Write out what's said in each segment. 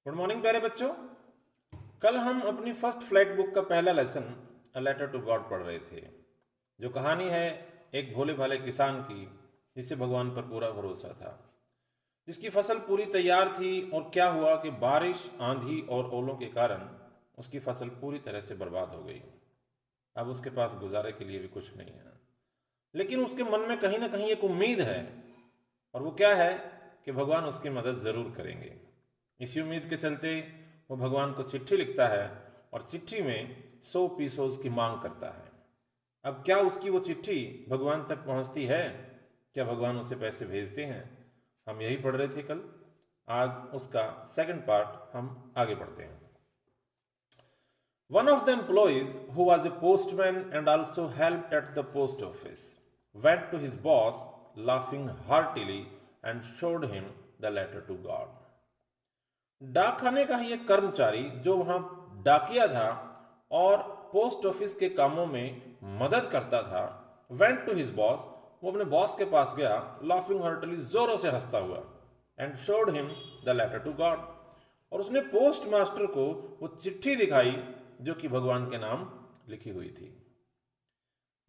Good morning प्यारे बच्चों। कल हम अपनी फर्स्ट फ्लाइट बुक का पहला lesson a letter to God पढ़ रहे थे, जो कहानी है एक भोले भाले किसान की जिसे भगवान पर पूरा भरोसा था, जिसकी फसल पूरी तैयार थी। और क्या हुआ कि बारिश, आंधी और ओलों के कारण उसकी फसल पूरी तरह से बर्बाद हो गई। अब उसके पास गुजारे के लिए भी कुछ नहीं है, लेकिन उसके मन में कहीं ना कहीं एक उम्मीद है, और वो क्या है कि भगवान उसकी मदद ज़रूर करेंगे। इसी उम्मीद के चलते वो भगवान को चिट्ठी लिखता है और चिट्ठी में 100 पीसोस की मांग करता है। अब क्या उसकी वो चिट्ठी भगवान तक पहुंचती है? क्या भगवान उसे पैसे भेजते हैं? हम यही पढ़ रहे थे कल। आज उसका सेकंड पार्ट हम आगे पढ़ते हैं। One of the employees, who was a postman and also helped at the post office, went to his boss laughing heartily and showed him the letter to God. डाकखाने का ही एक कर्मचारी जो वहां डाकिया था और पोस्ट ऑफिस के कामों में मदद करता था, वेंट टू हिज बॉस, वो अपने बॉस के पास गया, लाफिंग हार्टली, जोरों से हंसता हुआ, and showed him the letter to God, और उसने पोस्ट मास्टर को वो चिट्ठी दिखाई जो कि भगवान के नाम लिखी हुई थी।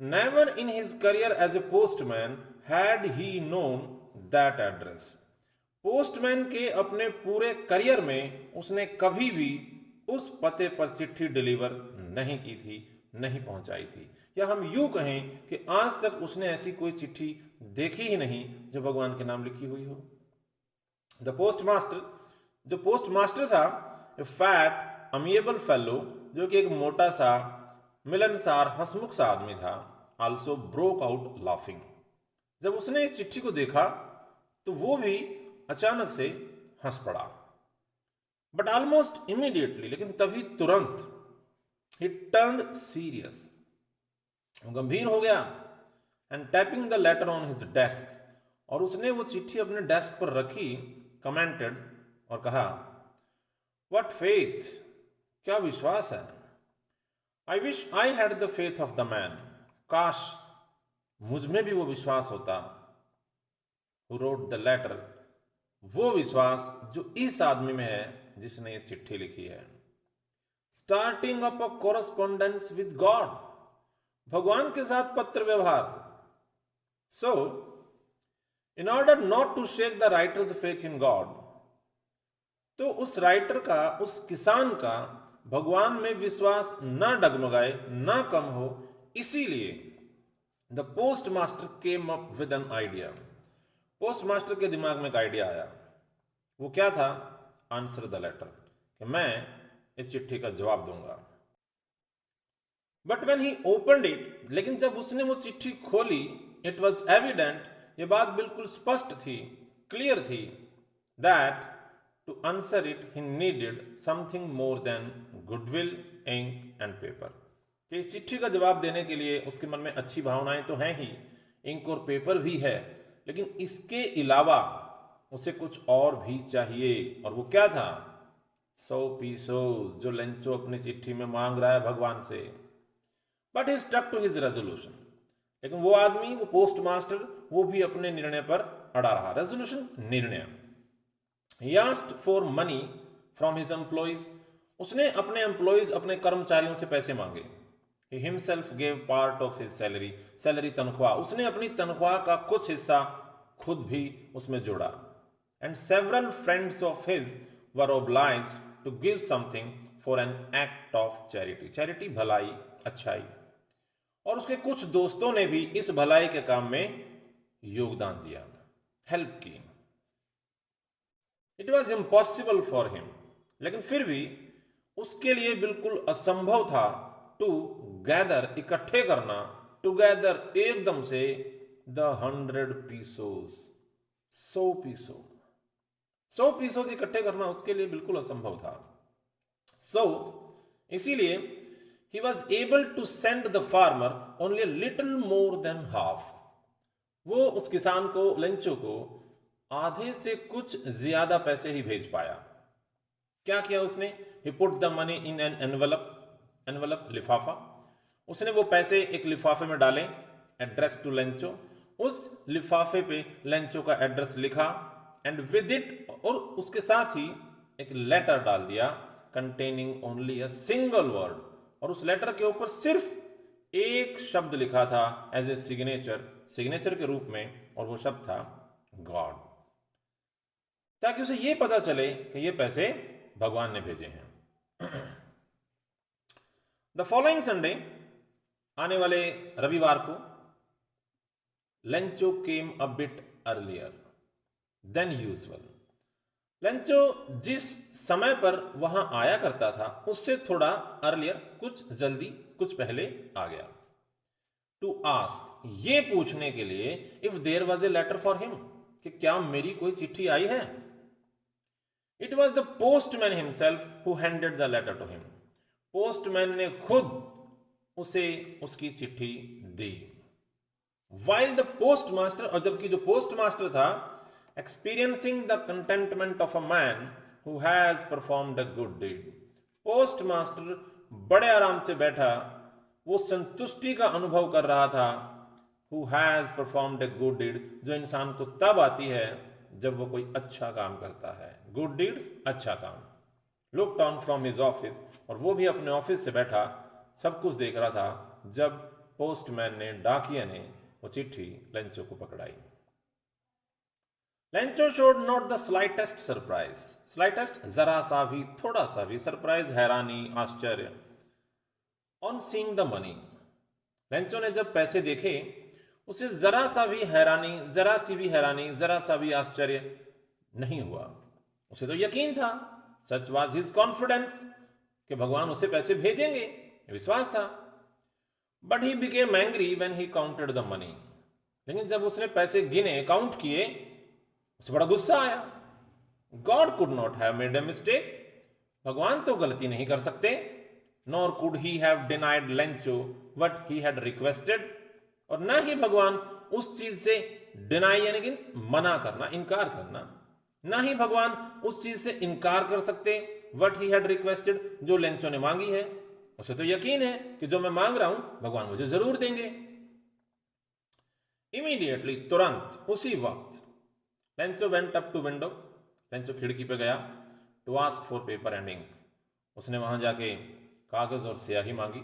Never in his career as a postman had he known that address. Postman के अपने पूरे करियर में उसने कभी भी उस पते पर चिट्ठी डिलीवर नहीं की थी, नहीं पहुंचाई थी, या हम यूं कहें कि आज तक उसने ऐसी कोई चिट्ठी देखी ही नहीं जो भगवान के नाम लिखी हुई हो। द पोस्टमास्टर, जो पोस्टमास्टर था, ए फैट अमिएबल फेलो, जो कि एक मोटा सा मिलनसार हंसमुख सा आदमी था, आल्सो ब्रोक आउट लाफिंग। जब उसने इस चिट्ठी को देखा तो वो भी अचानक से हंस पड़ा। बट ऑलमोस्ट इमीडिएटली, लेकिन तभी तुरंत, ही टर्न्ड सीरियस, गंभीर हो गया, and tapping the later on his desk, और उसने वो चिट्ठी अपने डेस्क पर रखी, कमेंटेड, और कहा, व्हाट फेथ, क्या विश्वास है। I wish I had the faith of the man, काश मुझ में भी वो विश्वास होता, हु रोट द लेटर, वो विश्वास जो इस आदमी में है जिसने ये चिट्ठी लिखी है। Starting up a correspondence with God, भगवान के साथ पत्र व्यवहार। So in order not to shake the writer's faith in God, तो उस राइटर का, उस किसान का भगवान में विश्वास ना डगमगाए, ना कम हो, इसीलिए the post master came up with an idea, post master के दिमाग में एक आइडिया आया। वो क्या था? आंसर द लेटर, कि मैं इस चिट्ठी का जवाब दूंगा। But when he opened it, लेकिन जब उसने वो चिट्ठी खोली, इट वॉज एविडेंट, ये बात बिल्कुल स्पष्ट थी, क्लियर थी, that to answer it he needed something more than goodwill, ink and paper, कि इस चिट्ठी का जवाब देने के लिए उसके मन में अच्छी भावनाएं तो हैं ही, इंक और पेपर भी है, लेकिन इसके अलावा उसे कुछ और भी चाहिए। और वो क्या था? 100 पीसोस, जो लेंचो अपनी चिट्ठी में मांग रहा है भगवान से। But he stuck to his resolution, लेकिन वो आदमी, वो पोस्ट मास्टर, वो भी अपने निर्णय पर अड़ा रहा। रेजोल्यूशन, निर्णय। He asked for money from his employees, उसने अपने एम्प्लॉइज, अपने कर्मचारियों से पैसे मांगे। He himself gave part of his salary, salary तनख्वाह, उसने अपनी तनख्वाह का कुछ हिस्सा खुद भी उसमें जोड़ा। And several friends of his were obliged to give something for an act of charity, charity भलाई, अच्छाई, और उसके कुछ दोस्तों ने भी इस भलाई के काम में योगदान दिया, हेल्प की। It was impossible for him, लेकिन फिर भी उसके लिए बिल्कुल असंभव था, टू गैदर, इकट्ठे करना, टुगेदर, एकदम से, द 100 पीसोस, 100 पीसो, 100 पीसोस इकट्ठे करना उसके लिए बिल्कुल असंभव था। सो इसीलिए he was able to send the farmer only a little more than half, वो उस किसान को, लेंचो को, आधे से कुछ ज्यादा पैसे ही भेज पाया। क्या किया उसने? He put the money in an envelope, envelope, लिफाफा, उसने वो पैसे एक लिफाफे में डाले, एड्रेस टू लेंचो, उस लिफाफे पे लेंचो का एड्रेस लिखा, एंड विद इट, और उसके साथ ही एक लेटर डाल दिया containing only a single word, और उस लेटर के ऊपर सिर्फ एक शब्द लिखा था एज ए सिग्नेचर के रूप में, और वो शब्द था गॉड, ताकि उसे ये पता चले कि ये पैसे भगवान ने भेजे हैं। द फॉलोइंग संडे, आने वाले रविवार को, Lencho came a bit earlier than usual. Lencho जिस समय पर वहां आया करता था उससे थोड़ा अर्लियर, कुछ जल्दी, कुछ पहले आ गया। टू आस्क, ये पूछने के लिए, if there was a letter for him, कि क्या मेरी कोई चिट्ठी आई है। It was the postman himself who handed the letter to him. Postman ने खुद उसे उसकी चिट्ठी दी। वाइल द पोस्टमास्टर, और जबकि जो पोस्टमास्टर था, experiencing the contentment of a man who has performed a good deed. Postmaster बड़े आराम से बैठा, वो संतुष्टि का अनुभव कर रहा था। Who has performed a good deed, जो इंसान को तब आती है जब वो कोई अच्छा काम करता है। गुड डीड, अच्छा काम। Look down from his office, और वो भी अपने ऑफिस से बैठा सब कुछ देख रहा था जब पोस्टमैन ने, डाकिया ने, वो चिट्ठी लेंचो को पकड़ाई। Lencho showed not the slightest surprise, slightest जरा सा भी, थोड़ा सा भी, सरप्राइज हैरानी, आश्चर्य, on seeing the money. Lencho ने जब पैसे देखे उसे जरा सा भी हैरानी, जरा सी भी हैरानी, जरा सा भी आश्चर्य नहीं हुआ। उसे तो यकीन था, सच वाज हिज कॉन्फिडेंस, कि भगवान उसे पैसे भेजेंगे, विश्वास था। But he became angry when he counted the money, लेकिन जब उसने पैसे गिने, काउंट किए, उसे बड़ा गुस्सा आया। God could not have made a mistake, भगवान तो गलती नहीं कर सकते। Nor could he have denied Lencho what he had requested, और ना ही भगवान उस चीज से डिनाई यानी कि मना करना, इनकार करना, ना ही भगवान उस चीज से इनकार कर सकते व्हाट ही हैड रिक्वेस्टेड, जो लेंचो ने मांगी है। उसे तो यकीन है कि जो मैं मांग रहा हूं भगवान मुझे जरूर देंगे। इमीडिएटली, तुरंत, उसी वक्त, Lencho went up to window, Lencho खिड़की पे गया, to ask for paper and ink, उसने वहां जाके कागज और स्याही मांगी।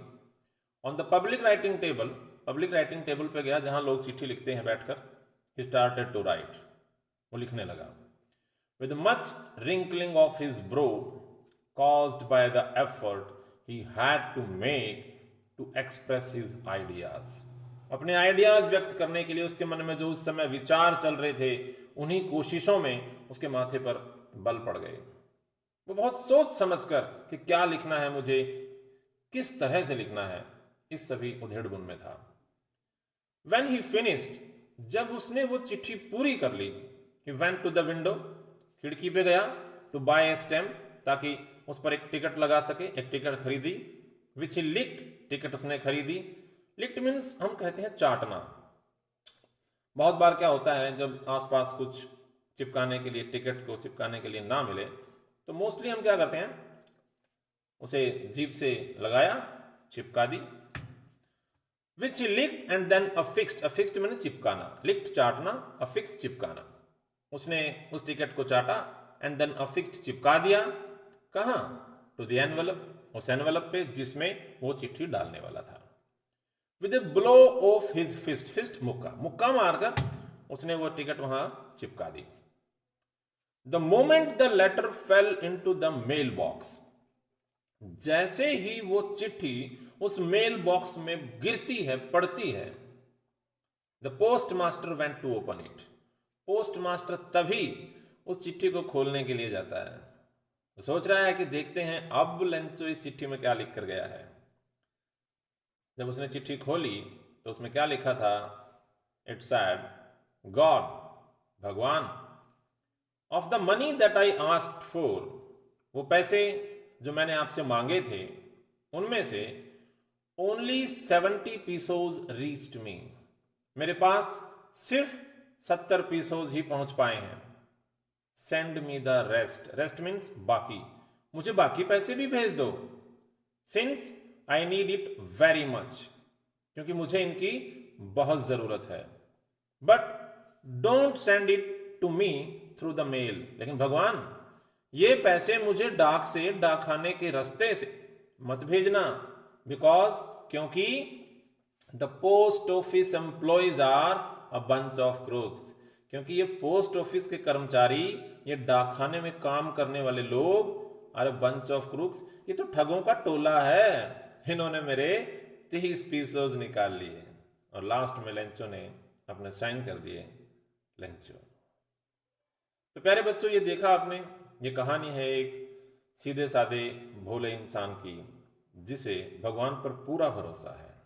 On the public writing table, public writing table पे गया जहां लोग चिट्ठी लिखते हैं बैठकर। ही स्टार्टेड टू राइट, वो लिखने लगा। With much wrinkling of his bro caused by the effort he had to make to express his ideas, अपने आइडियाज व्यक्त करने के लिए उसके मन में जो उस समय विचार चल रहे थे, उन्हीं कोशिशों में उसके माथे पर बल पड़ गए। वो बहुत सोच समझकर कि क्या लिखना है मुझे, किस तरह से लिखना है, इस सभी उधेड़-बुन में था। When he finished, जब उसने वो चिट्ठी पूरी कर ली, he went to the window, खिड़की पे गया, to buy a stamp, ताकि उस पर एक टिकट लगा सके, एक टिकट खरीदी। विच ही लिक्ड, टिकट उसने खरीदी। लिक्ड मीन्स हम कहते हैं चाटना। बहुत बार क्या होता है, जब आसपास कुछ चिपकाने के लिए, टिकट को चिपकाने के लिए ना मिले, तो मोस्टली हम क्या करते हैं, उसे जीभ से लगाया, चिपका दी। विच ही लिक्ड एंड देन अफिक्स्ड, अफिक्स्ड मैंने चिपकाना, लिक्ड चाटना, अफिक्स्ड चिपकाना। उसने उस टिकट को चाटा एंड देन अफिक्स्ड चिपका दिया। कहां? टू द एनवेलप, उस एनवेलप पे जिसमें वो चिट्ठी डालने वाला था। With a blow of his fist, fist मुक्का, मुक्का मारकर उसने वो टिकट वहां चिपका दी। The moment the letter fell into the mail box, जैसे ही वो चिट्ठी उस मेल बॉक्स में गिरती है, पड़ती है, the post master went to open it, post master तभी उस चिट्ठी को खोलने के लिए जाता है। तो सोच रहा है कि देखते हैं अब लेंचो इस चिट्ठी में क्या लिख कर गया है। जब उसने चिट्ठी खोली तो उसमें क्या लिखा था? इट सैड, गॉड, भगवान, of the money that I asked for, वो पैसे जो मैंने आपसे मांगे थे उनमें से ओनली 70 पीसोज रीच्ड मी, मेरे पास सिर्फ 70 पीसोज ही पहुंच पाए हैं। Send me the rest, rest means बाकी, मुझे बाकी पैसे भी भेज दो। Since I need it very much, क्योंकि मुझे इनकी बहुत जरूरत है। But don't send it to me through the mail, लेकिन भगवान ये पैसे मुझे डाक से, डाकखाने के रास्ते से मत भेजना, बिकॉज क्योंकि the post office employees are a bunch of crooks, क्योंकि ये पोस्ट ऑफिस के कर्मचारी, ये डाकखाने में काम करने वाले लोग, अरे बंच ऑफ क्रूक्स, ये तो ठगों का टोला है। इन्होंने मेरे 30 पीसोज निकाल लिए। और लास्ट में लेंचो ने अपने साइन कर दिए, लेंचो। तो प्यारे बच्चों, ये देखा आपने, ये कहानी है एक सीधे साधे भोले इंसान की, जिसे भगवान पर पूरा भरोसा है।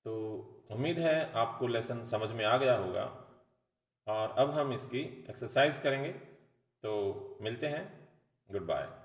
तो उम्मीद है आपको लेसन समझ में आ गया होगा, और अब हम इसकी एक्सरसाइज करेंगे। तो मिलते हैं, गुड बाय।